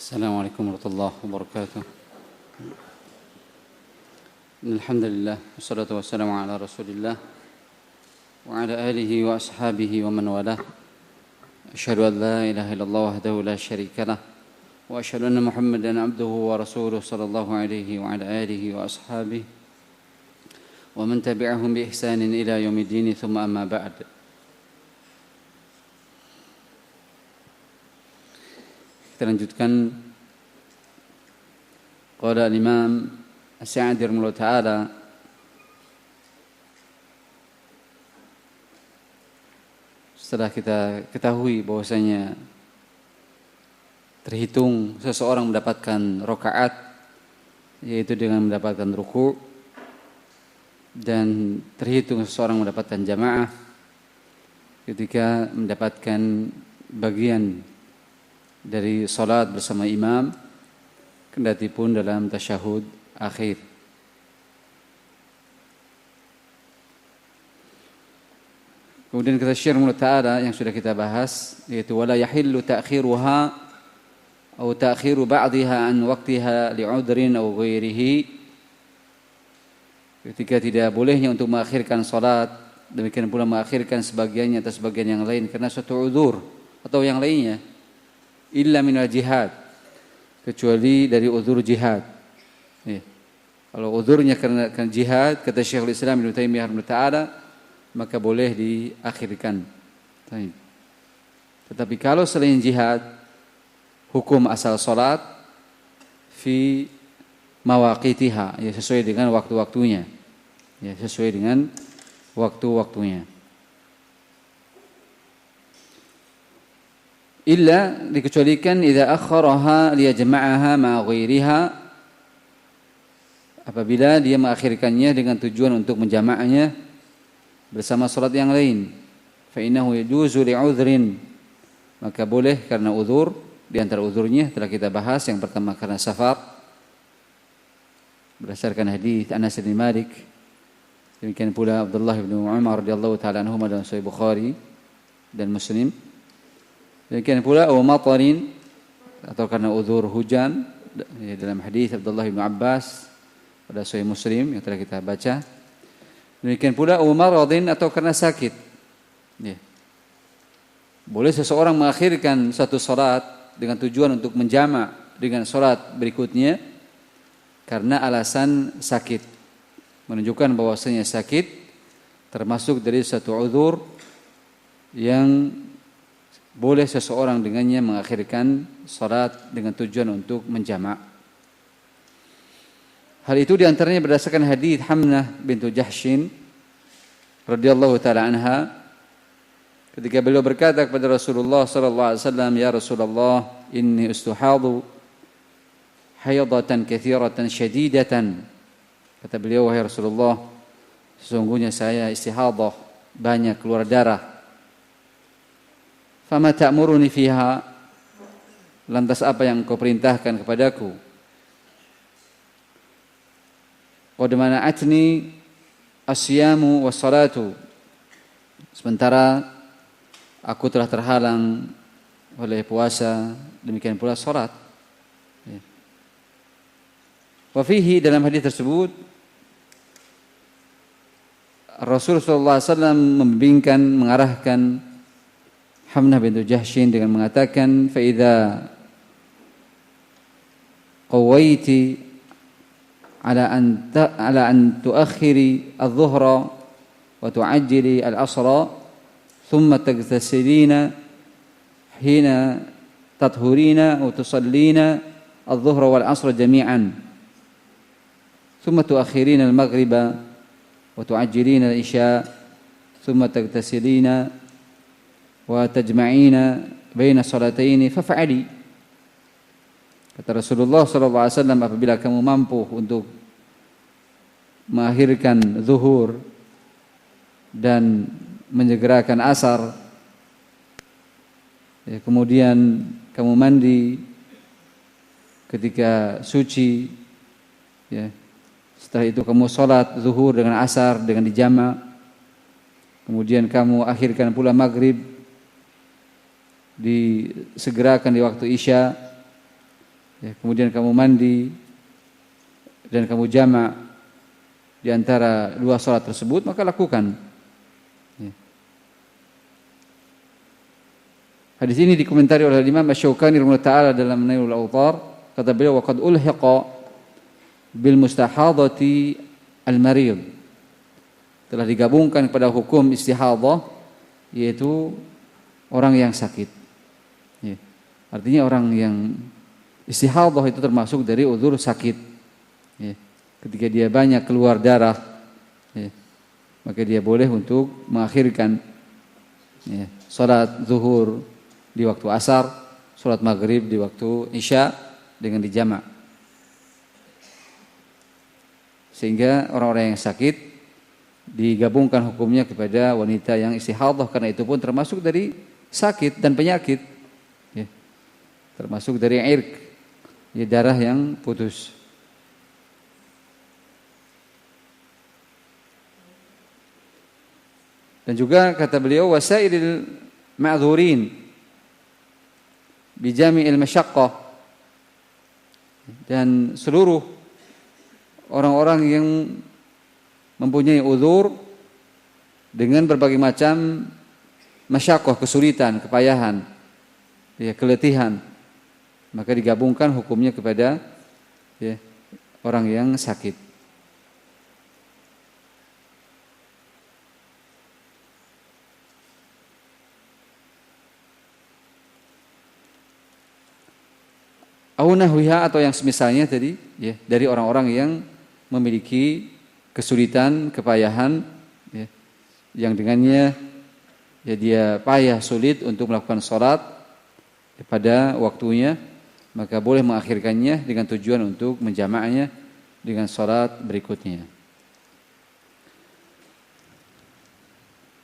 السلام عليكم ورحمة الله وبركاته. الحمد لله والصلاة والسلام على رسول الله وعلى آله وأصحابه ومن والاه. أشهد أن لا إله إلا الله وحده لا شريك له وأشهد أن محمدا عبده ورسوله صلى الله عليه وعلى آله وأصحابه ومن تبعهم بإحسان إلى يوم الدين ثم أما بعد. Kita lanjutkan qala al-Imam As-Sa'di rahimahullah ta'ala setelah kita ketahui bahwasanya terhitung seseorang mendapatkan rakaat yaitu dengan mendapatkan ruku' dan terhitung seseorang mendapatkan jamaah ketika mendapatkan bagian dari salat bersama imam kendati pun dalam tasyahud akhir. Kemudian kata Syekh Rahimahullah Ta'ala yang sudah kita bahas yaitu wala yahillu ta'khiruha atau ta'khiru ba'dihha an waqtiha li'udhrin aw ghairihi. Ketika tidak bolehnya untuk mengakhirkan salat, demikian pula mengakhirkan sebagiannya atas sebagian yang lain karena suatu uzur atau yang lainnya. Illa minal jihad, kecuali dari uzur jihad. Ya. Kalau uzurnya karena jihad, kata Syekhul Islam Ibnu Taimiyah rahimahullah ta'ala, maka boleh diakhirkan. Tetapi kalau selain jihad, hukum asal salat fi mawaqitiha, ya sesuai dengan waktu-waktunya. Ya, sesuai dengan waktu-waktunya. Illa dikecualikan idza akharaha liyajma'aha ma ghairiha, apabila dia mengakhirkannya dengan tujuan untuk menjamaknya bersama salat yang lain. Fa innahu yajuzu li'udhrin, maka boleh karena uzur. Di antara uzurnya telah kita bahas, yang pertama karena safar berdasarkan hadis Anas bin Malik, demikian pula Abdullah bin Umar radhiyallahu taala anhuma dalam Sahih Bukhari dan Muslim. Demikian pula matarin, atau karena uzur hujan dalam hadis Abdullah bin Abbas pada Sahih Muslim yang telah kita baca. Demikian pula maradin, atau karena sakit. Ya. Boleh seseorang mengakhirkan satu salat dengan tujuan untuk menjamak dengan salat berikutnya karena alasan sakit, menunjukkan bahwasanya sakit termasuk dari satu uzur yang boleh seseorang dengannya mengakhirkan salat dengan tujuan untuk menjamak. Hal itu diantaranya berdasarkan hadis Hamnah bintu Jahshin radhiyallahu taala anha, ketika beliau berkata kepada Rasulullah sallallahu alaihi wasallam, "Ya Rasulullah, inni ustuhadu haydatan katsiratan syadidatan." Kata beliau, "Wahai Rasulullah, sesungguhnya saya istihadah, banyak keluar darah. Fama ta'muruni fiha, lantas apa yang kau perintahkan kepadaku? Qad mana'atni asyamu wassalatu, sementara aku telah terhalang oleh puasa, demikian pula salat." Wa fihi, dalam hadis tersebut Rasulullah sallallahu alaihi wasallam membimbingkan, mengarahkan Hamnah bintu Jahshin dengan mengatakan, fa idza qawaiti ala an tuakhiri adh-dhuhra wa tu'ajjili al-'asra thumma taghtasilina hina tathurina wa tusallina adh-dhuhra wal-'asra jami'an thumma tuakhirina al-maghriba wa tu'ajjilina al-isya thumma taghtasilina wa tajma'ina baina salataini faf'ali. Kata Rasulullah sallallahu alaihi wasallam, apabila kamu mampu untuk mengakhirkan zuhur dan menyegerakan asar, ya, kemudian kamu mandi ketika suci, ya, setelah itu kamu salat zuhur dengan asar dengan dijamak, kemudian kamu akhirkan pula maghrib disegerakan di waktu Isya, ya, kemudian kamu mandi dan kamu jama' di antara dua salat tersebut, maka lakukan. Ya. Hadis ini dikomentari oleh Imam Asy-Syaukani rahimahullah taala dalam Nailul Awtar, kata beliau, wa qad ulhiqa bil mustahadati al-marid, telah digabungkan kepada hukum istihadhah, yaitu orang yang sakit. Ya. Artinya orang yang istihadhah itu termasuk dari uzur sakit. Ya. Ketika dia banyak keluar darah, ya, maka dia boleh untuk mengakhirkan, ya, salat zuhur di waktu asar, salat maghrib di waktu isya dengan dijamak. Sehingga orang-orang yang sakit digabungkan hukumnya kepada wanita yang istihadhah, karena itu pun termasuk dari sakit dan penyakit, ya, termasuk dari irq, ya, darah yang putus. Dan juga kata beliau, wasailil ma'dzurin bijami'il masyaqqah, dan seluruh orang-orang yang mempunyai uzur dengan berbagai macam masyaqqah, kesulitan, kepayahan, ya, keletihan, maka digabungkan hukumnya kepada, ya, orang yang sakit. Au nahwiha, atau yang semisalnya tadi, ya, dari orang-orang yang memiliki kesulitan, kepayahan, ya, yang dengannya, ya, dia payah, sulit untuk melakukan salat, ya, pada waktunya, maka boleh mengakhirkannya dengan tujuan untuk menjamaknya dengan salat berikutnya.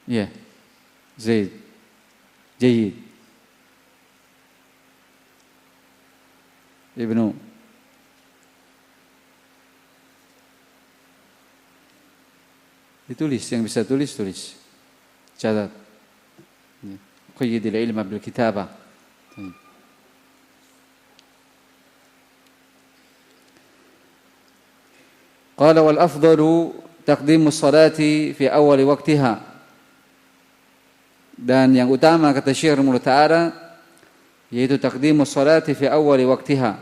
Ya, Zaid, Jayyid. Ibnu, ditulis, yang bisa tulis, catat. Qayyidil ilma bil kitabah. Qala wal afdalu taqdimu sholati fi awal waqtiha, dan yang utama kata Syekh rahimahullah taala yaitu taqdimu sholati fi awwali waqtiha,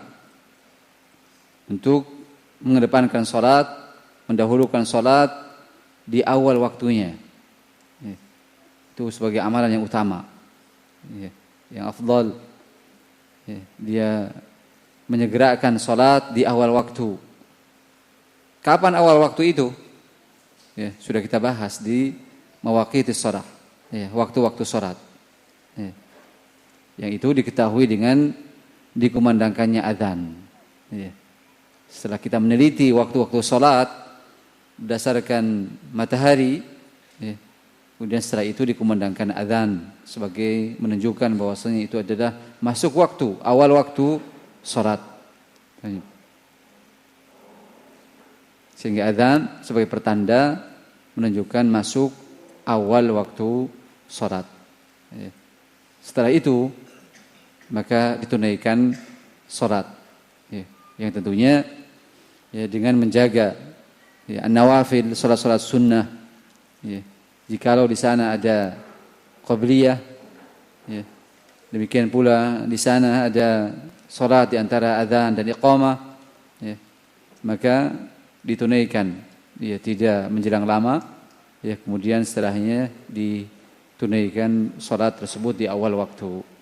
untuk mengedepankan salat, mendahulukan salat di awal waktunya. Ya. Itu sebagai amalan yang utama, ya, yang afdal. Ya. Dia menyegerakan salat di awal waktu. Kapan awal waktu itu? Ya, sudah kita bahas di mawaqitis shalah, ya, waktu-waktu salat. Ya. Yang itu diketahui dengan dikumandangkannya adzan. Ya. Setelah kita meneliti waktu-waktu salat berdasarkan matahari, ya, kemudian setelah itu dikumandangkan adzan sebagai menunjukkan bahwasanya itu adalah masuk waktu, awal waktu salat. Sehingga adzan sebagai pertanda menunjukkan masuk awal waktu salat. Ya. Setelah itu maka ditunaikan salat, ya, yang tentunya, ya, dengan menjaga, ya, an-nawafil, salat-salat sunnah, ya. Jikalau di sana ada qabliyah, ya, demikian pula di sana ada salat di antara adzan dan iqamah, ya, maka ditunaikan, ya, tidak menjelang lama, ya, kemudian setelahnya ditunaikan salat tersebut di awal waktu.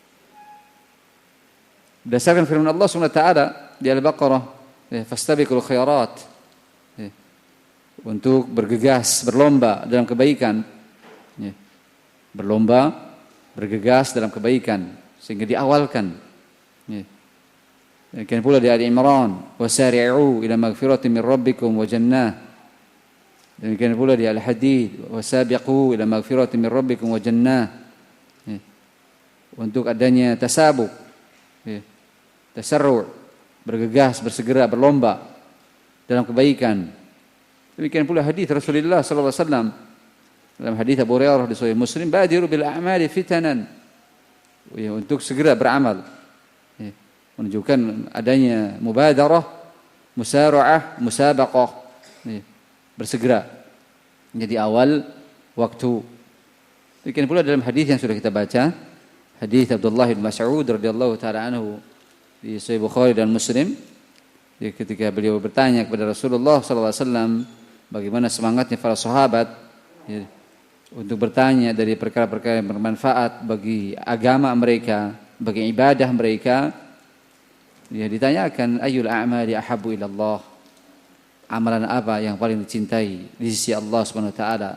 Berdasarkan firman Allah Subhanahu wa taala di Al-Baqarah, ya, fastabiqul khairat, ya, untuk bergegas, berlomba dalam kebaikan, ya, berlomba, bergegas dalam kebaikan sehingga diawalkan, ya. Demikian pula di Ali Imran, wasari'u ila magfiratin min rabbikum wa jannah. Demikian pula di Al-Hadid, wasabiqu ila magfiratin min rabbikum wa jannah, ya, untuk adanya tasabuk, ya, tasarru', bergegas, bersegera, berlomba dalam kebaikan. Demikian pula hadis Rasulullah sallallahu alaihi wasallam dalam hadis Abu Hurairah di Sahih Muslim, badiru bil a'mali fitanan, ya, untuk segera beramal, ya, menunjukkan adanya mubadarah, musara'ah, musabaqah, bersegera menjadi awal waktu. Demikian pula dalam hadis yang sudah kita baca, hadis Abdullah bin Mas'ud radhiyallahu taala anhu di Sahih Bukhari dan Muslim, ketika beliau bertanya kepada Rasulullah sallallahu alaihi wasallam bagaimana semangatnya para sahabat untuk bertanya dari perkara-perkara yang bermanfaat bagi agama mereka, bagi ibadah mereka. Ditanyakan ayyul a'mali ahabbu ila Allah, amalan apa yang paling dicintai di sisi Allah Subhanahu wa taala.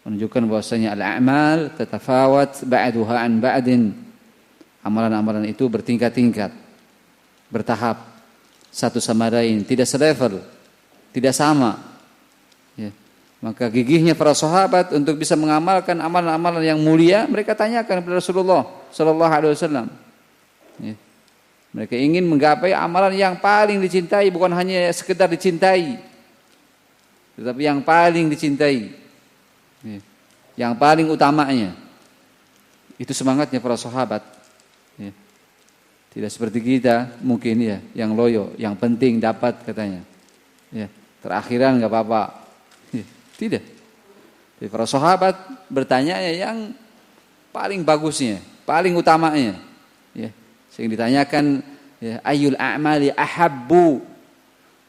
Menunjukkan bahwasanya al-a'mal tatafawat ba'duha an ba'din. Amalan-amalan itu bertingkat-tingkat, bertahap, satu sama lain, tidak selevel, tidak sama. Maka gigihnya para sahabat untuk bisa mengamalkan amalan-amalan yang mulia, mereka tanyakan kepada Rasulullah sallallahu alaihi wasallam. Mereka ingin menggapai amalan yang paling dicintai, bukan hanya sekedar dicintai, tetapi yang paling dicintai, yang paling utamanya. Itu semangatnya para sahabat. Tidak seperti kita mungkin yang loyo, yang penting dapat katanya. Terakhiran nggak apa-apa. Tidak. Jadi para sahabat bertanya yang paling bagusnya, paling utamanya. Sehingga ditanyakan ayyul a'mali ahabbu,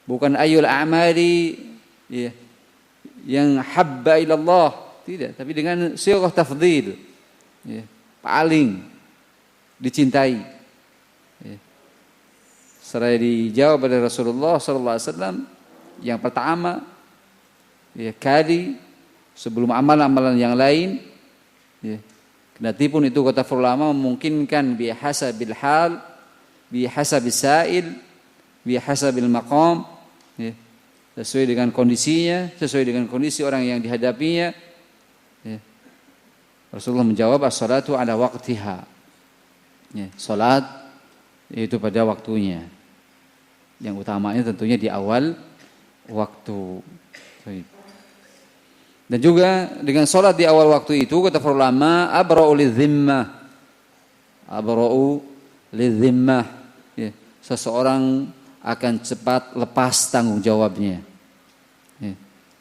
bukan ayyul a'mali yang habba ilallah, tidak, tapi dengan sighah tafdhil, paling dicintai. Setelah dijawab oleh Rasulullah sallallahu alaihi wasallam, yang pertama kali sebelum amalan-amalan yang lain, kendatipun itu kata ulama memungkinkan bihasabil hal, bihasabil sa'il, bihasabil maqam, sesuai dengan kondisinya, sesuai dengan kondisi orang yang dihadapinya. Rasulullah menjawab as-salatu ala waqtiha. Salat itu pada waktunya. Yang utamanya tentunya di awal waktu. Dan juga dengan salat di awal waktu itu kata para ulama abra'u lidhimmah. Abra'u lidhimmah. Seseorang akan cepat lepas tanggung jawabnya.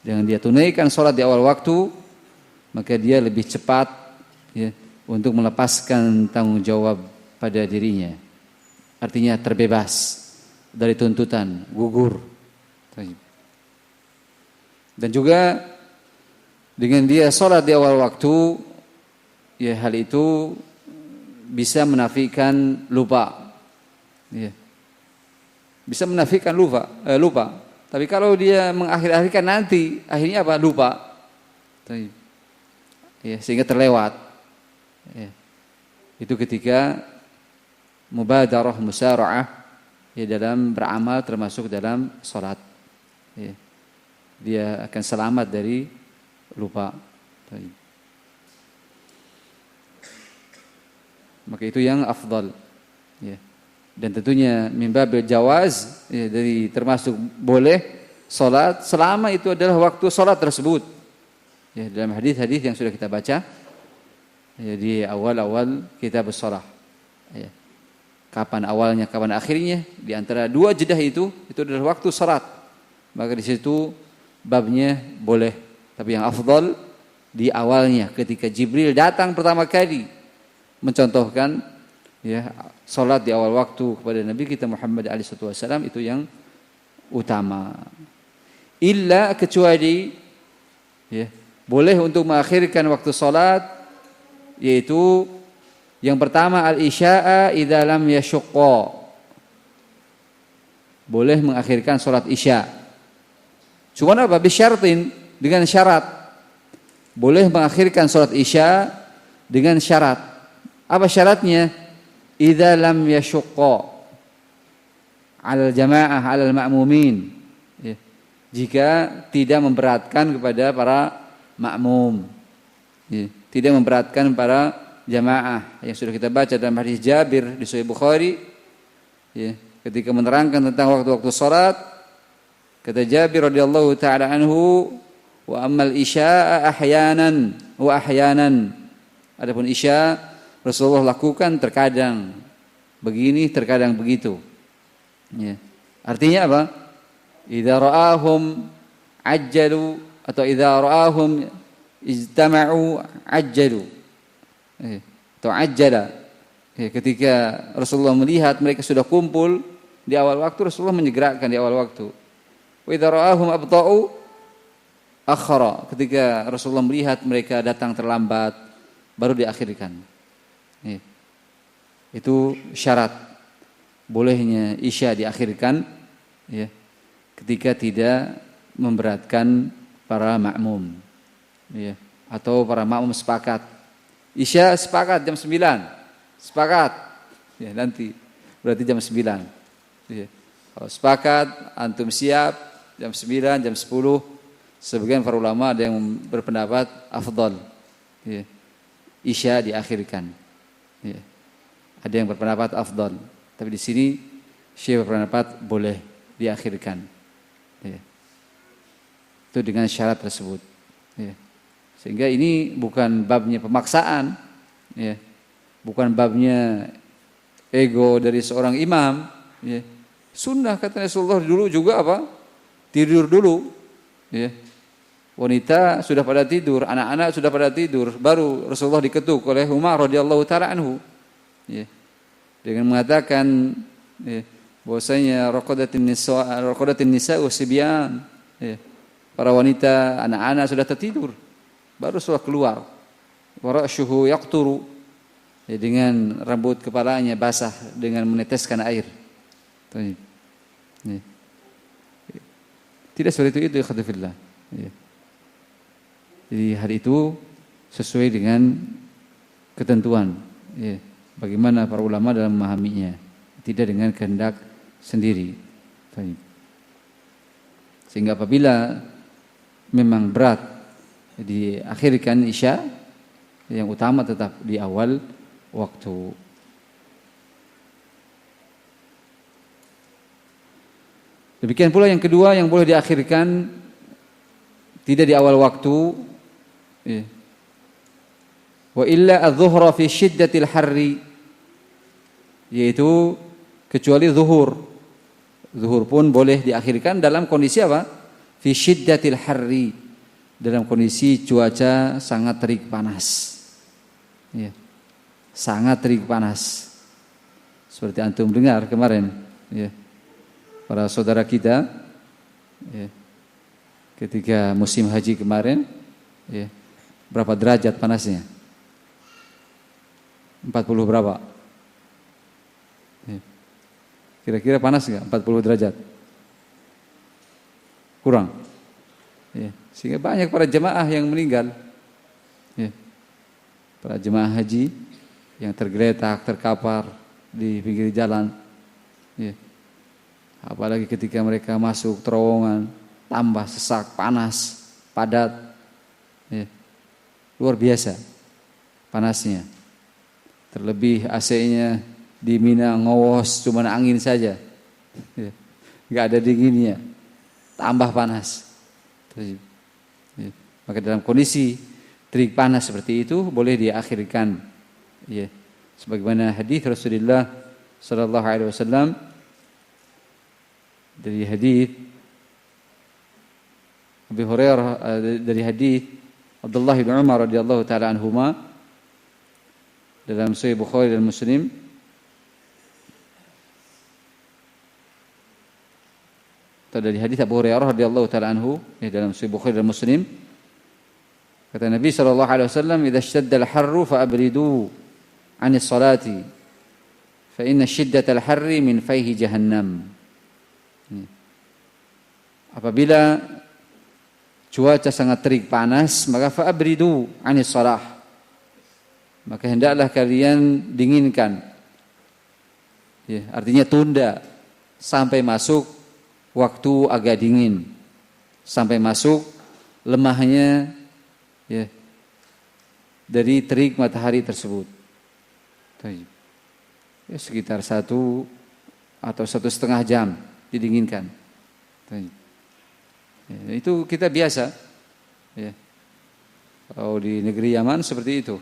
Dengan dia tunaikan salat di awal waktu, maka dia lebih cepat untuk melepaskan tanggung jawab pada dirinya. Artinya terbebas dari tuntutan, gugur. Dan juga dengan dia salat di awal waktu, hal itu bisa menafikan lupa. Bisa menafikan lupa. Tapi kalau dia mengakhir-akhirkan nanti, akhirnya apa? Lupa. Sehingga terlewat. Itu ketika mubadarah, musara'ah dalam beramal termasuk dalam salat. Dia akan selamat dari lupa. Maka itu yang afdal. Dan tentunya min babil jawaz, dari termasuk boleh salat selama itu adalah waktu salat tersebut. Dalam hadis-hadis yang sudah kita baca di awal-awal kitab as-shalah. Kapan awalnya, kapan akhirnya, di antara dua jedah itu adalah waktu salat. Maka di situ babnya boleh, tapi yang afdal di awalnya ketika Jibril datang pertama kali mencontohkan salat di awal waktu kepada Nabi kita Muhammad SAW, itu yang utama. Illa kecuali boleh untuk mengakhirkan waktu salat, yaitu yang pertama al-isya'a idza lam yashqa. Boleh mengakhirkan salat isya. Cuma apa? Bisyartin, dengan syarat. Boleh mengakhirkan salat isya dengan syarat. Apa syaratnya? Idza lam yashqa 'alal jamaah 'alal ma'mumin. Jika tidak memberatkan kepada para makmum. Tidak memberatkan para jamaah, yang sudah kita baca dalam hadis Jabir di Sahih Bukhari, ketika menerangkan tentang waktu-waktu salat, kata Jabir radhiyallahu taala anhu, wa ammal isya'a ahyanan wa ahyanan. Adapun isya Rasulullah lakukan terkadang, begini, terkadang begitu. Ya. Artinya apa? Idza ra'ahum ajjalu atau idza ra'ahum ijtama'u ajjalu. Atau ajjala. Ketika Rasulullah melihat mereka sudah kumpul di awal waktu, Rasulullah menyegerakan di awal waktu. Wa idza ra'ahum abta'u akhara. Ketika Rasulullah melihat mereka datang terlambat, baru diakhirkan. Itu syarat bolehnya isya diakhirkan, ya, ketika tidak memberatkan para makmum, ya, atau para makmum sepakat. Isya sepakat jam 9, sepakat, ya, nanti berarti jam 9. Ya. Kalau sepakat, antum siap jam 9, jam 10. Sebagian para ulama ada yang berpendapat afdal, ya, isya diakhirkan. Ya. Ada yang berpendapat afdal, tapi di sini Syekh berpendapat boleh diakhirkan. Ya. Itu dengan syarat tersebut. Ya. Sehingga ini bukan babnya pemaksaan, ya. Bukan babnya ego dari seorang imam. Ya. Sunnah kata Rasulullah dulu juga apa? Tidur dulu. Ya. Wanita sudah pada tidur, anak-anak sudah pada tidur, baru Rasulullah diketuk oleh Umar radhiyallahu taala anhu. Ya. Dengan mengatakan, ya, bahwasanya raqadatin nisa wasibyan, ya, para wanita, anak-anak sudah tertidur, baru Rasulullah keluar. Warashuhu yaqturu, ya, dengan rambut kepalanya basah dengan meneteskan air. Ya. Tidak seperti itu, ikhwatifillah. Ya. Jadi hari itu sesuai dengan ketentuan, ya, bagaimana para ulama dalam memahaminya, tidak dengan kehendak sendiri. Sehingga apabila memang berat diakhirkan isya, yang utama tetap di awal waktu. Demikian pula yang kedua yang boleh diakhirkan tidak di awal waktu, ya. Wa illa adh-dhuhra fi syiddatil harri, yaitu kecuali zuhur. Zuhur pun boleh diakhirkan dalam kondisi apa? Fi syiddatil harri, dalam kondisi cuaca sangat terik panas. Ya. Sangat terik panas. Seperti antum dengar kemarin, ya. Para saudara kita, ya, ketika musim haji kemarin, ya, berapa derajat panasnya? 40 berapa? Ya. Kira-kira panas nggak? 40 derajat? Kurang? Ya. Sehingga banyak para jemaah yang meninggal. Ya. Para jemaah haji yang tergeletak, terkapar di pinggir jalan. Ya. Apalagi ketika mereka masuk terowongan, tambah sesak, panas, padat, ya. Luar biasa panasnya. Terlebih AC-nya di Mina ngowos, cuma angin saja, ya. Nggak ada dinginnya, tambah panas. Ya. Maka dalam kondisi terik panas seperti itu boleh diakhirkan, ya. Sebagaimana hadis Rasulullah sallallahu alaihi wasallam, dari hadis Abu Hurairah, dari hadis Abdullah bin Umar radhiyallahu taala anhuma dalam Sahih Bukhari dan Muslim, atau dari hadis Abu Hurairah radhiyallahu taala anhu, dalam Sahih Bukhari dan Muslim, kata Nabi sallallahu alaihi wasallam, "Idza ishtadda al-harru fa abridu 'ani as-salati fa inna shiddatal harri min fayhi jahannam." Apabila cuaca sangat terik panas, maka fa'abridu 'anis shalah, maka hendaklah kalian dinginkan, ya, artinya tunda sampai masuk waktu agak dingin, sampai masuk lemahnya, ya, dari terik matahari tersebut. Ya, sekitar 1 atau 1,5 jam didinginkan. Ya, itu kita biasa, ya. Kalau di negeri Yaman seperti itu,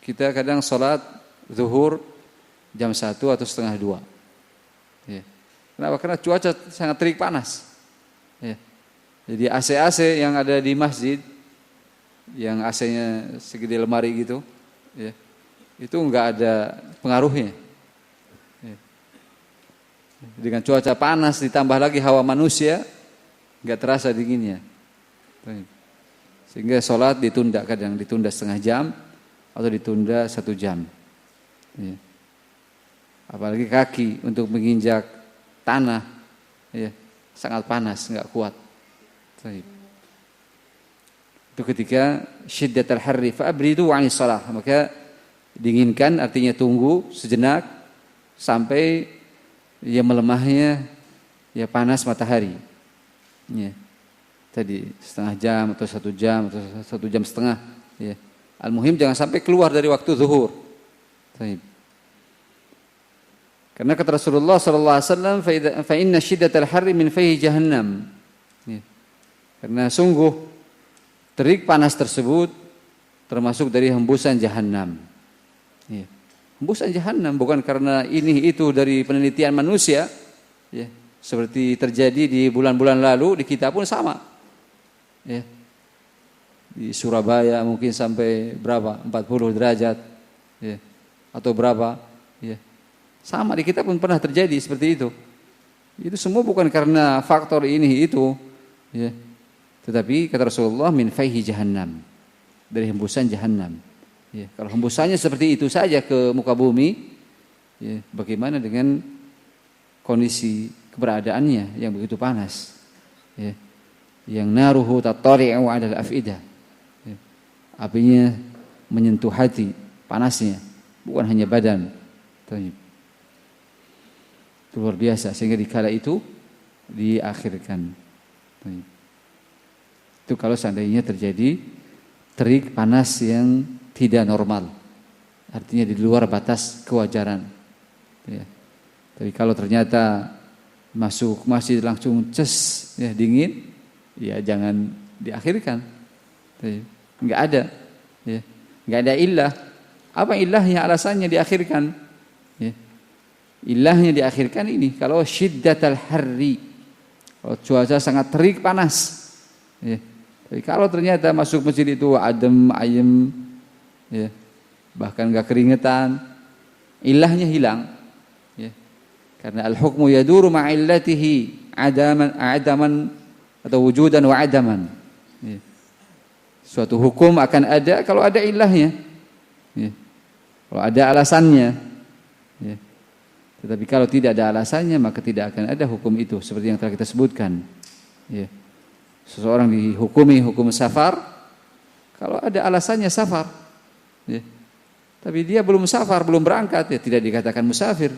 kita kadang sholat zuhur jam 1 atau setengah 2. Ya. Kenapa? Karena cuaca sangat terik panas. Ya. Jadi AC-AC yang ada di masjid, yang AC-nya segede lemari gitu, ya, itu enggak ada pengaruhnya. Ya. Dengan cuaca panas ditambah lagi hawa manusia, enggak terasa dinginnya. Sehingga sholat ditunda, kadang ditunda setengah jam atau ditunda 1 jam. Ya. Apalagi kaki untuk menginjak tanah, ya, sangat panas, enggak kuat. Itu ketika syiddatul harri fa'abridu 'anis shalah, maka dinginkan artinya tunggu sejenak sampai ya melemahnya ya panas matahari. Ya. Tadi setengah jam atau 1 jam atau 1 jam setengah, ya. Al-muhim jangan sampai keluar dari waktu zuhur. Baik. Karena kata Rasulullah sallallahu alaihi wasallam, fa inna syiddatal harri min fayhi jahannam. Ya. Karena sungguh terik panas tersebut termasuk dari hembusan jahanam. Ya. Hembusan jahanam bukan karena ini itu dari penelitian manusia, ya. Seperti terjadi di bulan-bulan lalu di kita pun sama. Ya. Di Surabaya mungkin sampai berapa? 40 derajat. Ya. Atau berapa? Ya. Sama di kita pun pernah terjadi seperti itu. Itu semua bukan karena faktor ini itu, ya. Tetapi kata Rasulullah min faihi jahannam, dari hembusan jahannam. Ya, kalau hembusannya seperti itu saja ke muka bumi, ya, bagaimana dengan kondisi keberadaannya yang begitu panas, ya. Yang naruhu tatari'u 'alal afidah. Ya. Apinya menyentuh hati, panasnya, bukan hanya badan. Luar biasa, sehingga di kala itu diakhirkan. Itu kalau seandainya terjadi terik panas yang tidak normal, artinya di luar batas kewajaran. Ya. Tapi kalau ternyata masuk masjid langsung ya dingin, ya jangan diakhirkan. Enggak ada, ya. Enggak ada illah. Apa illahnya, alasannya diakhirkan? Ya. Ilahnya diakhirkan ini kalau syiddatul harri, kalau cuaca sangat terik panas, ya. Tapi kalau ternyata masuk masjid itu adem ayem, ya, bahkan enggak keringetan, ilahnya hilang, ya. Karena al-hukmu yaduru ma'illatihi adaman atau wujudan wa adaman, ya. Suatu hukum akan ada kalau ada ilahnya, ya. Kalau ada alasannya, ya. Tetapi kalau tidak ada alasannya maka tidak akan ada hukum itu, seperti yang telah kita sebutkan. Ya. Seseorang dihukumi hukum safar kalau ada alasannya safar. Ya. Tapi dia belum safar, belum berangkat, ya tidak dikatakan musafir.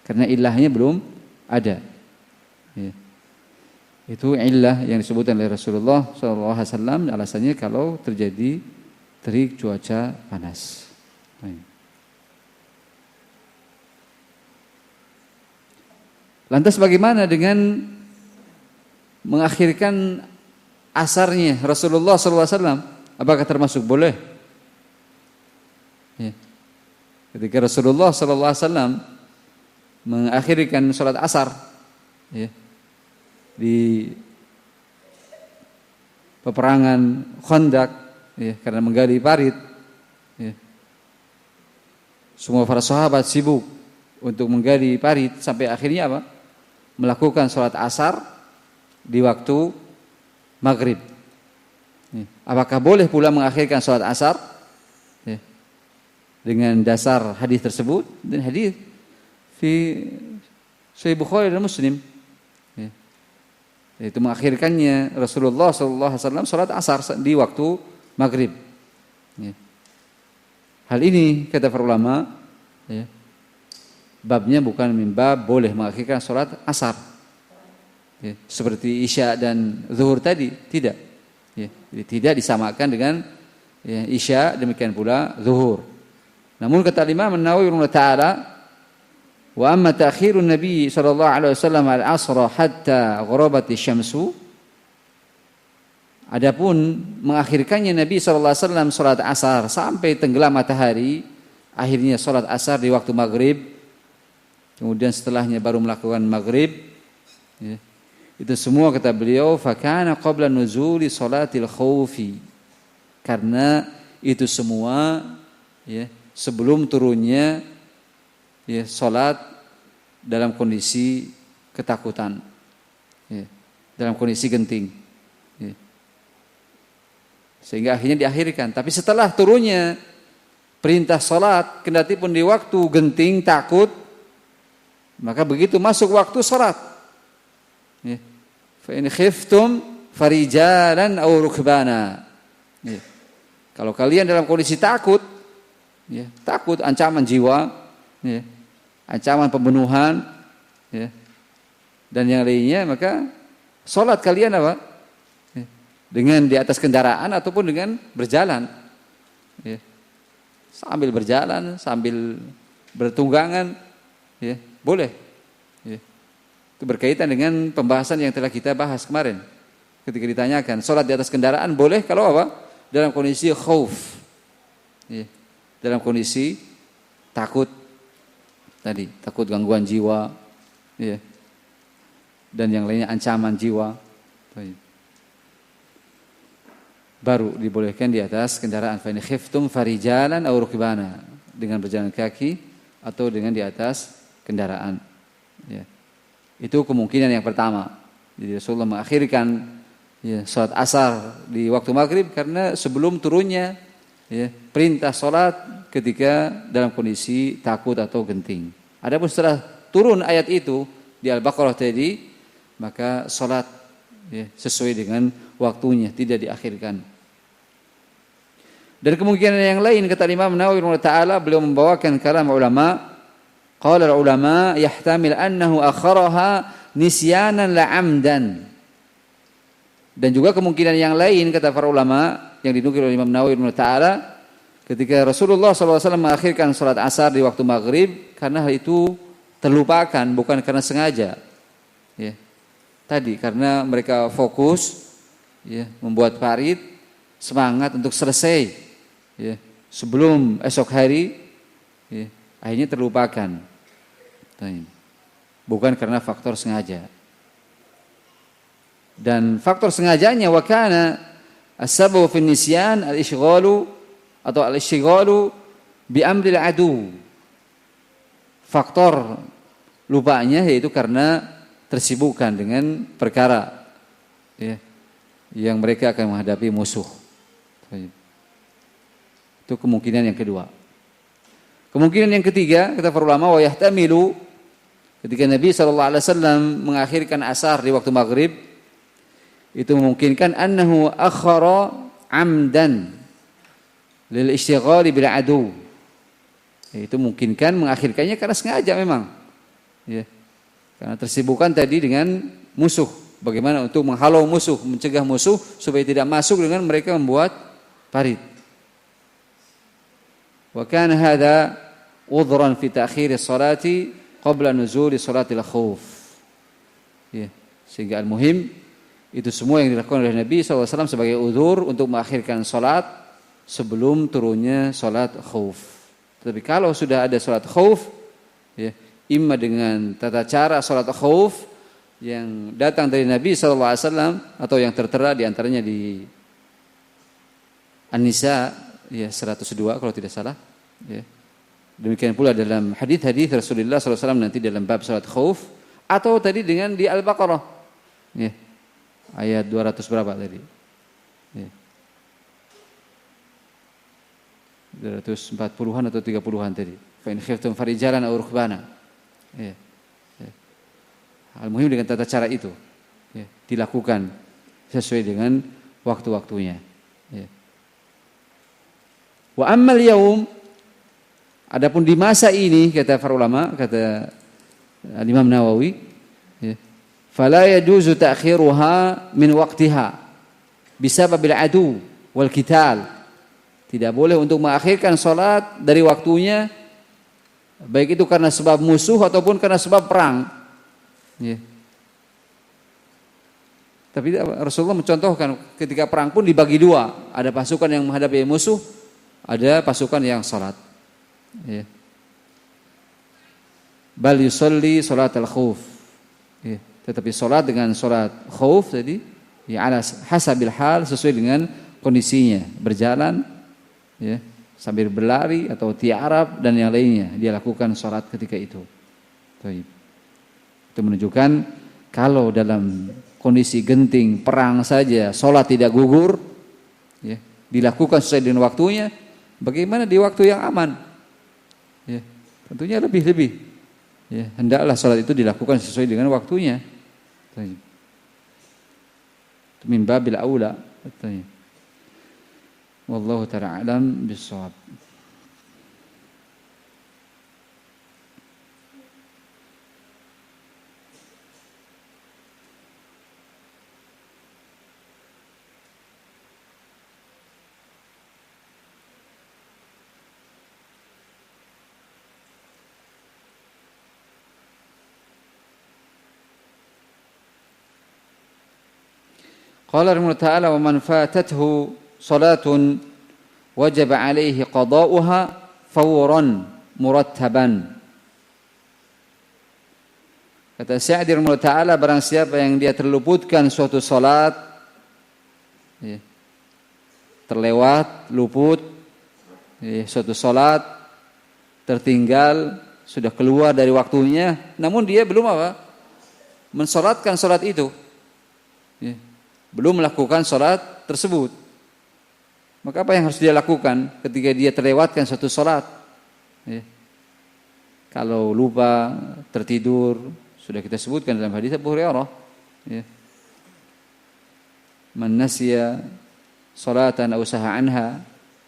Karena ilahnya belum ada. Ya. Itu illah yang disebutkan oleh Rasulullah SAW, alasannya kalau terjadi terik cuaca panas. Lantas bagaimana dengan mengakhirkan asarnya Rasulullah SAW? Apakah termasuk boleh? Ya. Ketika Rasulullah SAW mengakhirkan sholat asar, ya, di peperangan Khandaq, ya, karena menggali parit, ya. Semua para sahabat sibuk untuk menggali parit sampai akhirnya apa? Melakukan sholat asar di waktu maghrib. Apakah boleh pula mengakhirkan sholat asar? Ya. Dengan dasar hadis tersebut, dan hadis fi Sahih Bukhari dan Muslim, ya. Yaitu mengakhirkannya Rasulullah SAW sholat asar di waktu maghrib. Ya. Hal ini kata para ulama, ya, babnya bukan bab boleh mengakhirkan sholat asar, ya, seperti isya dan zuhur tadi, tidak, ya, jadi tidak disamakan dengan, ya, isya, demikian pula zuhur. Namun kata Imam An-Nawawi rahimahullah taala, wa amma ta'khirun Nabi sallallahu alaihi wasallam al-asra hatta gharabat asy-syamsu, adapun mengakhirkannya Nabi sallallahu alaihi wasallam salat asar sampai tenggelam matahari, akhirnya sholat asar di waktu maghrib, kemudian setelahnya baru melakukan maghrib, ya, itu semua kata beliau fakana qabla nuzuli sholatil khaufi, karena itu semua ya sebelum turunnya ya sholat dalam kondisi ketakutan, ya, dalam kondisi genting, ya. Sehingga akhirnya diakhirkan. Tapi setelah turunnya perintah sholat, kendati pun di waktu genting takut, maka begitu masuk waktu sholat, ya, fa in khiftum farijalan aw rukbana, ya. Kalau kalian dalam kondisi takut, ya, takut ancaman jiwa, ya, ancaman pembunuhan, ya, dan yang lainnya, maka sholat kalian apa? Ya, dengan di atas kendaraan ataupun dengan berjalan, ya, sambil berjalan, sambil bertunggangan, ya, boleh. Ya. Itu berkaitan dengan pembahasan yang telah kita bahas kemarin. Ketika ditanyakan, sholat di atas kendaraan boleh kalau apa? Dalam kondisi khauf, ya, dalam kondisi takut tadi, takut gangguan jiwa, ya, dan yang lainnya ancaman jiwa, baru dibolehkan di atas kendaraan. Fa in khiftum farijalan aw rukbana, dengan berjalan kaki atau dengan di atas kendaraan, ya. Itu kemungkinan yang pertama. Jadi Rasulullah mengakhirkan ya salat asar di waktu maghrib karena sebelum turunnya ya perintah salat ketika dalam kondisi takut atau genting. Adapun setelah turun ayat itu di Al-Baqarah tadi, maka salat ya sesuai dengan waktunya, tidak diakhirkan. Dan kemungkinan yang lain kata Imam Nawawi rahimahullah, beliau membawakan kalam ulama, qala ulama yahtamil annahu akharaha nisyanan la amdan. Dan juga kemungkinan yang lain kata para ulama yang dinukil oleh Imam Nawawi rahimahullah, ketika Rasulullah SAW mengakhirkan salat asar di waktu maghrib karena hal itu terlupakan, bukan karena sengaja, ya. Tadi karena mereka fokus, ya, membuat farid, semangat untuk selesai, ya, sebelum esok hari, ya, akhirnya terlupakan, bukan karena faktor sengaja. Dan faktor sengajanya wakana as-sababu fi nisyan al-ishghalu atau al-ishghalu bi amril adu. Faktor lupanya yaitu karena tersibukkan dengan perkara, ya, yang mereka akan menghadapi musuh. Itu kemungkinan yang kedua. Kemungkinan yang ketiga kata para ulama, wa yahtamilu, ketika Nabi SAW mengakhirkan asar di waktu maghrib, itu memungkinkan annahu akhara amdan lil istighali bil adu. Itu memungkinkan mengakhirkannya karena sengaja memang, ya, karena tersibukan tadi dengan musuh, bagaimana untuk menghalau musuh, mencegah musuh supaya tidak masuk dengan mereka membuat parit. Wa kana hadha udhran fi ta'khir as-salati qabla nuzul salatil khauf, ya, sehingga al-muhim itu semua yang dilakukan oleh Nabi SAW sebagai uzur untuk mengakhirkan salat sebelum turunnya salat khauf. Tapi kalau sudah ada salat khauf, ya, imma dengan tata cara salat khauf yang datang dari Nabi SAW atau yang tertera di antaranya di An-Nisa, ya, 102 kalau tidak salah, ya. Demikian pula dalam hadis-hadis Rasulullah SAW nanti dalam bab salat khauf, atau tadi dengan di Al-Baqarah, ya, ayat 200 berapa tadi? Ya. 240-an atau 30-an tadi. Fa in khiftum farijalan aw rukbana. Ya. Ya. Al-muhim dengan tata cara itu, ya, dilakukan sesuai dengan waktu-waktunya, ya. Wa ammal yaum, adapun di masa ini kata para ulama, kata Imam Nawawi, ya, fala yajuzu ta'khiruha min waqtiha bisababil adu wal qital. Tidak boleh untuk mengakhirkan salat dari waktunya, baik itu karena sebab musuh ataupun karena sebab perang, ya. Tapi Rasulullah mencontohkan ketika perang pun dibagi dua, ada pasukan yang menghadapi musuh, ada pasukan yang salat. Ya. Bal yusalli salatal khauf. Ya. Tetapi salat dengan salat khauf tadi ya ala hasabil hal, sesuai dengan kondisinya, berjalan ya, sambil berlari atau tiarab dan yang lainnya, dia lakukan salat ketika itu. Baik. Itu menunjukkan kalau dalam kondisi genting perang saja salat tidak gugur ya, dilakukan sesuai dengan waktunya, bagaimana di waktu yang aman? Ya, tentunya lebih-lebih. Ya, hendaklah salat itu dilakukan sesuai dengan waktunya. Baik. Itu min babil aula. Baik. Wallahu ta'ala alam bis-shawab. Qala rahimahullah ta'ala wa man fatathu salatun wajib alaihi qada'uha fawran murattaban. Kata Sa'di rahimahullah ta'ala, barang siapa yang dia terluputkan suatu salat ya, terlewat, luput ya, suatu salat tertinggal, sudah keluar dari waktunya, namun dia belum apa? Mensalatkan salat itu. Ya. Belum melakukan salat tersebut. Maka apa yang harus dia lakukan ketika dia terlewatkan satu salat? Ya. Kalau lupa, tertidur, sudah kita sebutkan dalam hadis Abu Hurairah. Ya. Man nasiya salatan aw saha anha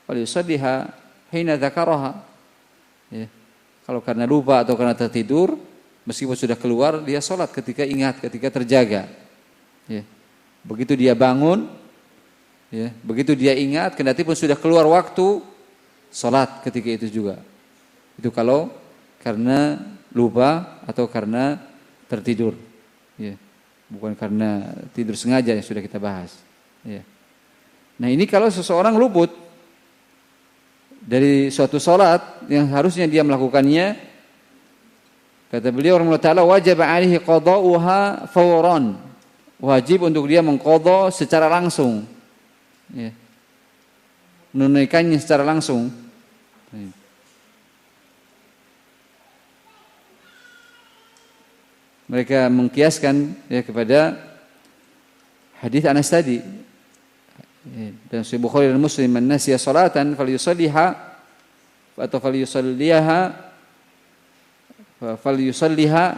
falyusalliha hina dzakaraha. Ya. Kalau karena lupa atau karena tertidur, meskipun sudah keluar, dia salat ketika ingat, ketika terjaga. Ya. Begitu dia bangun, ya, begitu dia ingat, kendati pun sudah keluar waktu, salat ketika itu juga. Itu kalau karena lupa atau karena tertidur, ya, bukan karena tidur sengaja yang sudah kita bahas. Ya. Nah ini kalau seseorang luput dari suatu salat yang harusnya dia melakukannya, kata beliau rahimahullah ta'ala, wajib alaihi qada'uha fawran. Wajib untuk dia mengqadha secara langsung. Ya. Menunaikannya secara langsung. Mereka mengkiaskan ya kepada hadis Anas tadi. Dan Sahih Bukhari dan Muslim, man nasiya salatan falyusalliha atau falyusalliha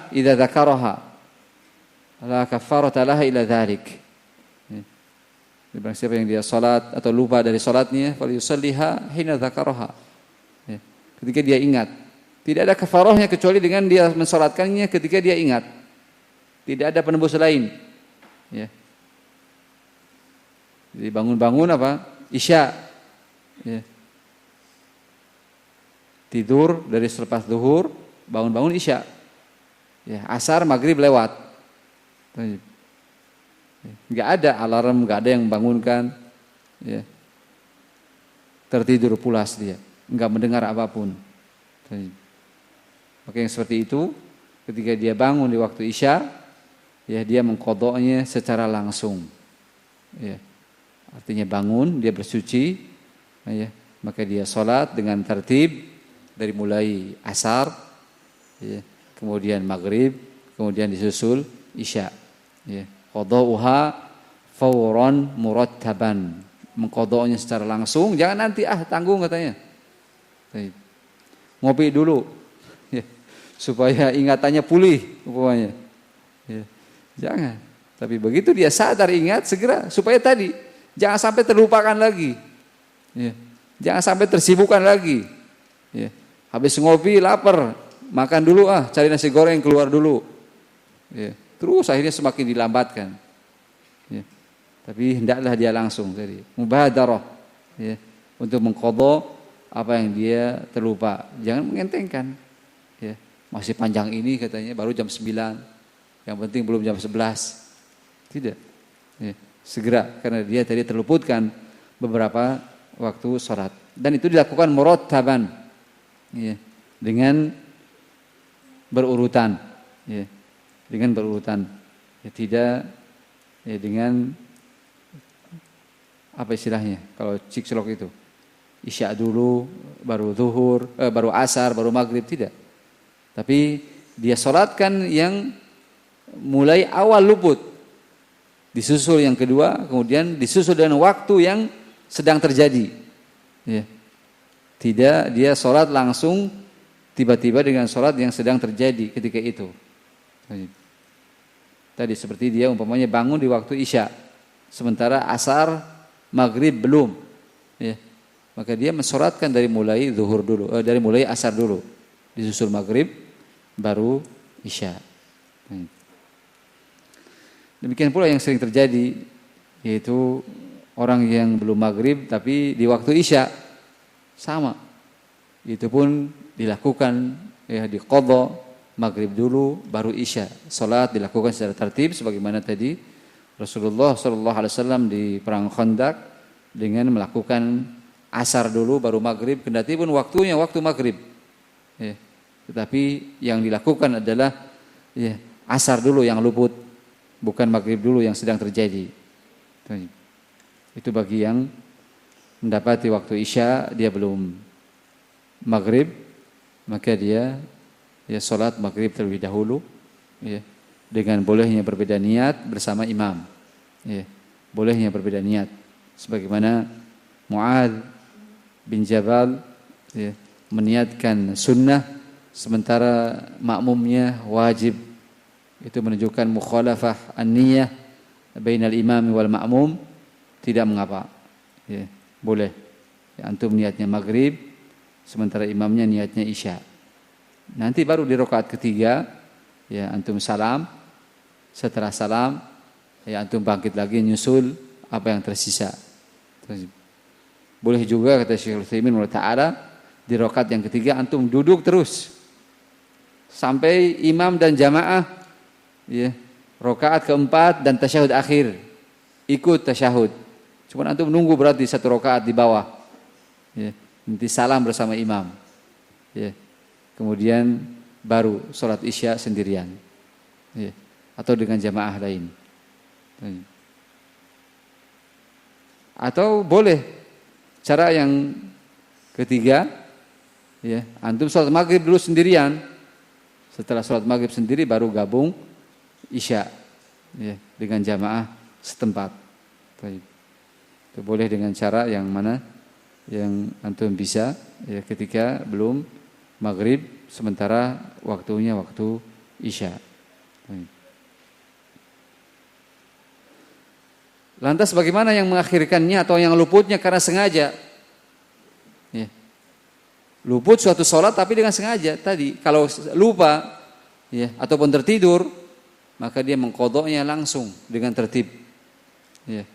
idza dzakaraha. La kafarata laha ila dzalik. Barang siapa yang dia salat atau lupa dari salatnya, falyusalliha hina dzakaraha. Ya. Ketika dia ingat. Tidak ada kafarahnya kecuali dengan dia mensalatkannya ketika dia ingat. Tidak ada penembus lain. Ya. Jadi bangun-bangun apa? Isya. Ya. Tidur dari selepas zuhur, bangun-bangun isya. Ya, asar, maghrib lewat. Enggak ada alarm, enggak ada yang bangunkan, ya. Tertidur pulas dia, enggak mendengar apapun. Maka yang seperti itu, ketika dia bangun di waktu isya, ya dia mengqadha'nya secara langsung. Ya. Artinya bangun, dia bersuci, ya, maka dia salat dengan tertib dari mulai asar, ya, kemudian maghrib, kemudian disusul isya. Ya, qada'uha fawran murattaban. Mengqadha'nya secara langsung, jangan nanti tanggung katanya. Ngopi dulu. Ya, supaya ingatannya pulih umpamanya. Ya, jangan. Tapi begitu dia sadar ingat segera supaya tadi jangan sampai terlupakan lagi. Ya, jangan sampai tersibukkan lagi. Ya, habis ngopi lapar, makan dulu cari nasi goreng keluar dulu. Ya. Terus akhirnya semakin dilambatkan. Ya. Tapi hendaklah dia langsung tadi mubadarah, ya, untuk mengqadha apa yang dia terlupa. Jangan mengentengkan. Ya. Masih panjang ini katanya, baru jam 9. Yang penting belum jam 11. Tidak. Ya. Segera karena dia tadi terluputkan beberapa waktu salat. Dan itu dilakukan murattaban. ya, dengan berurutan, ya, dengan berurutan, ya, tidak ya, dengan apa istilahnya kalau cikslok itu isya dulu baru zuhur, baru asar, baru maghrib, tidak, tapi dia sholatkan yang mulai awal luput, disusul yang kedua, kemudian disusul dengan waktu yang sedang terjadi, ya. Tidak dia sholat langsung tiba-tiba dengan sholat yang sedang terjadi ketika itu. Tadi seperti dia umpamanya bangun di waktu isya, sementara asar, maghrib belum, ya. Maka dia mensolatkan dari mulai zuhur dulu, dari mulai asar dulu, disusul maghrib, baru isya. Demikian pula yang sering terjadi, yaitu orang yang belum maghrib tapi di waktu isya, sama. Itu pun dilakukan, ya, diqadha maghrib dulu baru isya. Salat dilakukan secara tertib sebagaimana tadi Rasulullah SAW di perang Khandaq dengan melakukan asar dulu baru maghrib, kendati pun waktunya waktu maghrib, ya. Tetapi yang dilakukan adalah, ya, asar dulu yang luput, bukan maghrib dulu yang sedang terjadi. Itu bagi yang mendapati waktu isya dia belum maghrib, maka dia ya sholat maghrib terlebih dahulu, ya, dengan bolehnya berbeda niat bersama imam, ya, bolehnya berbeda niat, sebagaimana Mu'adz bin Jabal, ya, meniatkan sunnah sementara makmumnya wajib. Itu menunjukkan mukhalafah an-niyah bainal imam wal ma'mum, tidak mengapa, ya, boleh, ya, antum niatnya maghrib sementara imamnya niatnya isya. Nanti baru di rakaat ketiga, ya, antum salam, setelah salam, ya, antum bangkit lagi nyusul apa yang tersisa. Boleh juga kata Syekh Utsaimin ta'ala, di rakaat yang ketiga antum duduk terus sampai imam dan jamaah, ya, rakaat keempat dan tasyahud akhir ikut tasyahud. Cuma antum menunggu berarti satu rakaat di bawah, ya, nanti salam bersama imam, ya, kemudian baru sholat isya sendirian, ya, atau dengan jamaah lain. Atau boleh cara yang ketiga, ya, antum sholat maghrib dulu sendirian, setelah sholat maghrib sendiri baru gabung isya, ya, dengan jamaah setempat. Itu boleh dengan cara yang mana yang antum bisa, ya, ketika belum maghrib sementara waktunya waktu isya. Lantas bagaimana yang mengakhirkannya atau yang luputnya karena sengaja, ya. Luput suatu sholat tapi dengan sengaja tadi, kalau lupa, ya, ataupun tertidur, maka dia mengqadhanya langsung dengan tertib, ya,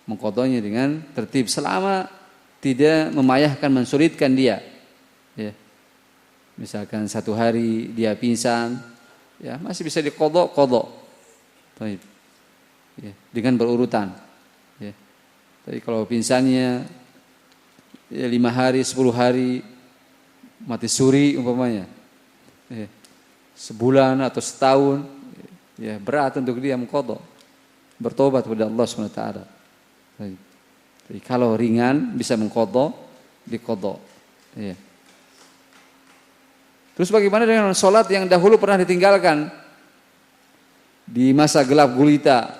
mengqadhanya dengan tertib selama tidak memayahkan, mensulitkan dia, ya. Misalkan satu hari dia pingsan, ya, masih bisa diqadha, ya, dengan berurutan, ya. Tapi kalau pingsannya, ya, 5 hari, 10 hari, mati suri umpamanya, ya, sebulan atau setahun, ya, berat untuk dia mengqadha, bertobat kepada Allah SWT. Jadi kalau ringan bisa mengqadha, diqadha, ya. Terus bagaimana dengan sholat yang dahulu pernah ditinggalkan di masa gelap gulita,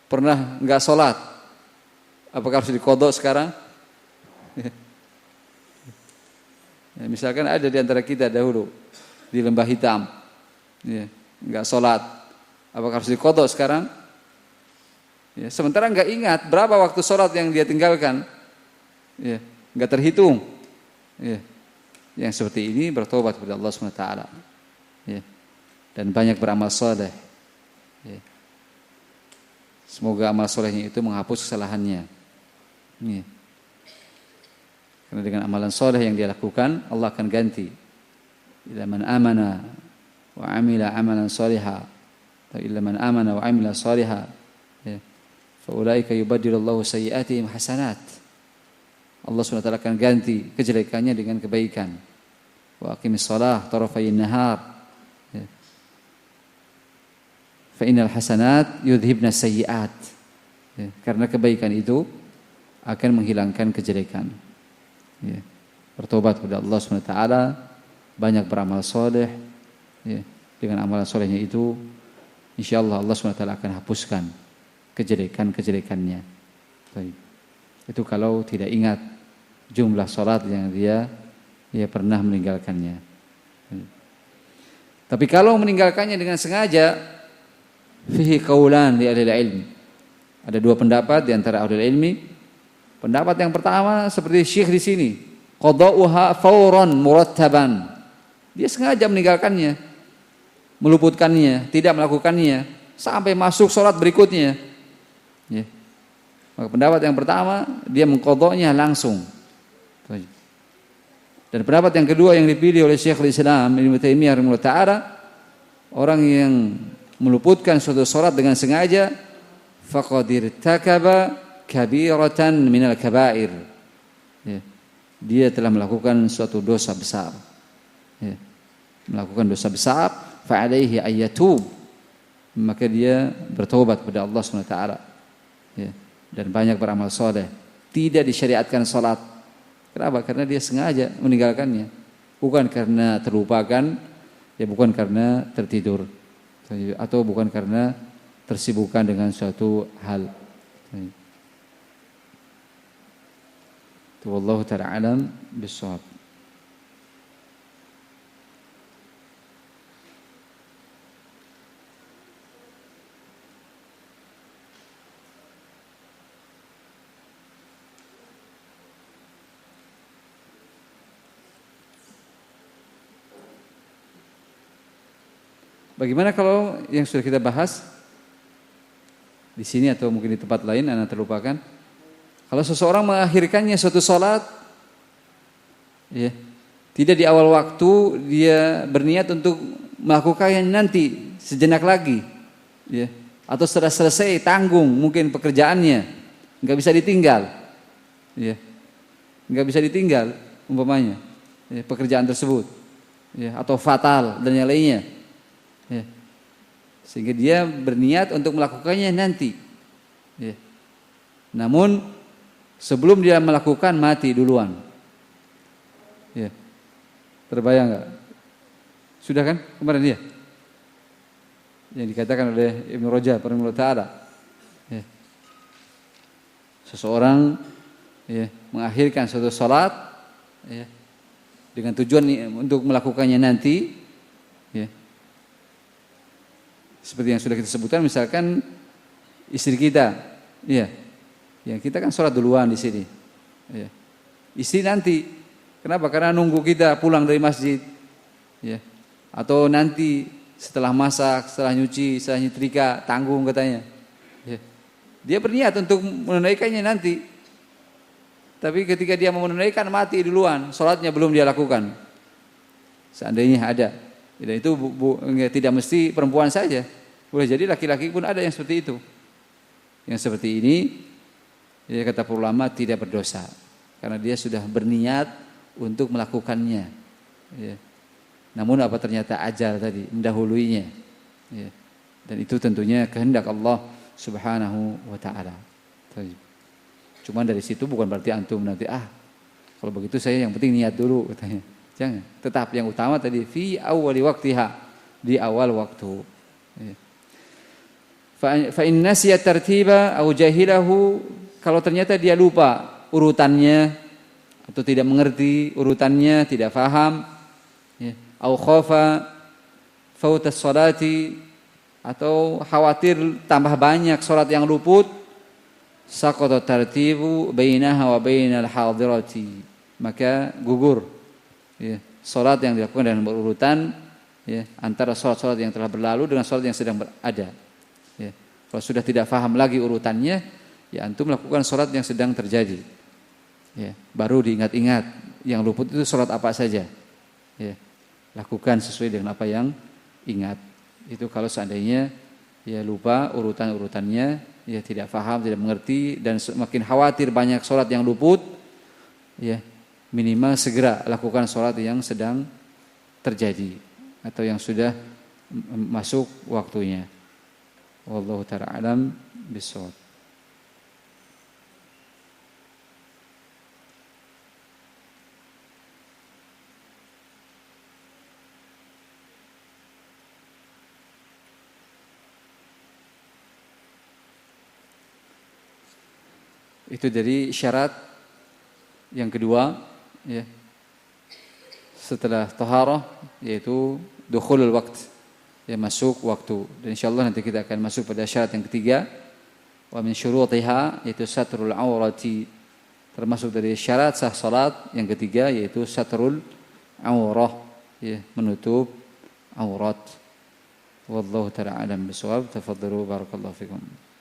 pernah enggak sholat, apakah harus diqadha sekarang? Ya, misalkan ada di antara kita dahulu di Lembah Hitam, ya, enggak sholat, apakah harus diqadha sekarang? Ya, sementara enggak ingat berapa waktu sholat yang dia tinggalkan, ya, enggak terhitung, ya. Yang seperti ini bertobat kepada Allah SWT, ya, dan banyak beramal saleh, ya. Semoga amal solehnya itu menghapus kesalahannya, ya. Karena dengan amalan soleh yang dia lakukan, Allah akan ganti. Illa man amana wa amila amalan soliha, atau illa man amana wa amila soliha, ya, fa ulaika yubaddilullahu sayyi'atihim hasanat. Allah SWT akan ganti kejelekannya dengan kebaikan. wa aqimis shalah tarafayn nahar. Ya. Fa innal hasanat yudhibna sayyi'at. Ya. Karena kebaikan itu akan menghilangkan kejelekan. Ya. Bertobat kepada Allah SWT, banyak beramal soleh. Ya. Dengan amalan solehnya itu, insyaallah Allah SWT akan hapuskan kejelekan-kejelekannya. Baik. Itu kalau tidak ingat jumlah salat yang dia pernah meninggalkannya. Tapi kalau meninggalkannya dengan sengaja, fihi qaulan li ahli ilmi. Ada dua pendapat di antara ahli ilmi. Pendapat yang pertama seperti Syekh di sini, qada'uha fawran murattaban. Dia sengaja meninggalkannya, meluputkannya, tidak melakukannya sampai masuk salat berikutnya. Ya. Maka pendapat yang pertama, dia mengqada'nya langsung. Dan pendapat yang kedua yang dipilih oleh Syekhul Islam Ibnu Taimiyah rahimahullah ta'ala, orang yang meluputkan suatu salat dengan sengaja, faqad irtakaba kabiratan minal kabair. Ya. Dia telah melakukan suatu dosa besar. Ya. Melakukan dosa besar, fa alaihi ayyatub. Maka dia bertobat kepada Allah Subhanahu wa taala. Ya. Dan banyak beramal saleh. Tidak disyariatkan salat. Kenapa? Karena dia sengaja meninggalkannya. Bukan karena terlupakan, ya bukan karena tertidur, atau bukan karena tersibukkan dengan suatu hal. Wallahu ta'ala alam bissawab. Bagaimana kalau yang sudah kita bahas di sini atau mungkin di tempat lain, Anda terlupakan? Kalau seseorang mengakhirkannya suatu salat, ya, tidak di awal waktu, dia berniat untuk melakukannya nanti sejenak lagi, ya, atau setelah selesai tanggung mungkin pekerjaannya, nggak bisa ditinggal, ya, nggak bisa ditinggal umpamanya, ya, pekerjaan tersebut, ya, atau fatal dan yang lainnya. Ya. Sehingga dia berniat untuk melakukannya nanti. Ya. Namun sebelum dia melakukan mati duluan. Ya. Terbayang nggak? Sudah kan kemarin ya? Yang dikatakan oleh Ibnu Rajab rahimahullah taala. Ya. Seseorang ya, mengakhirkan suatu salat ya, dengan tujuan untuk melakukannya nanti. Ya. Seperti yang sudah kita sebutkan, misalkan istri kita, ya, yang kita kan sholat duluan di sini, ya. Istri nanti, kenapa? Karena nunggu kita pulang dari masjid, ya, atau nanti setelah masak, setelah nyuci, setelah nyetrika, tanggung katanya, ya. Dia berniat untuk menunaikannya nanti, tapi ketika dia mau menunaikan mati duluan, sholatnya belum dia lakukan. Seandainya ada. Dan itu tidak mesti perempuan saja. Boleh jadi laki-laki pun ada yang seperti itu. Yang seperti ini, ya, kata para ulama tidak berdosa. Karena dia sudah berniat untuk melakukannya. Ya. Namun apa ternyata ajal tadi mendahuluinya. Ya. Dan itu tentunya kehendak Allah Subhanahu wa ta'ala. Cuma dari situ bukan berarti antum nanti, kalau begitu saya yang penting niat dulu katanya. Jangan. Tetap yang utama tadi fi awwali waqtiha, di awal waktu. Fa in nasiya tartiba aw jahilahu, kalau ternyata dia lupa urutannya atau tidak mengerti urutannya, tidak faham, ya, aw khafa fautas salati, atau khawatir tambah banyak salat yang luput, saqata tartibu bainaha wa bainal hadirati, maka gugur, ya, salat yang dilakukan dengan berurutan, ya, antara salat-salat yang telah berlalu dengan salat yang sedang berada. Ya. Kalau sudah tidak paham lagi urutannya, ya antum lakukan salat yang sedang terjadi. Ya. Baru diingat-ingat yang luput itu salat apa saja. Ya. Lakukan sesuai dengan apa yang ingat. Itu kalau seandainya ya lupa urutan-urutannya, ya tidak paham, tidak mengerti, dan semakin khawatir banyak salat yang luput, ya minimal segera lakukan salat yang sedang terjadi atau yang sudah masuk waktunya. Wallahu ta'ala alam bissawab. Itu dari syarat yang kedua, ya. Setelah taharah, yaitu dukhulul waqt, ya, masuk waktu. Dan insyaallah nanti kita akan masuk pada syarat yang ketiga, wa min syurutiha, yaitu satrul aurati. Termasuk dari syarat sah salat yang ketiga, yaitu satrul aurah, ya, menutup aurat. Wallahu ta'ala alam bisawab. Tafadhalu, barakallahu fikum.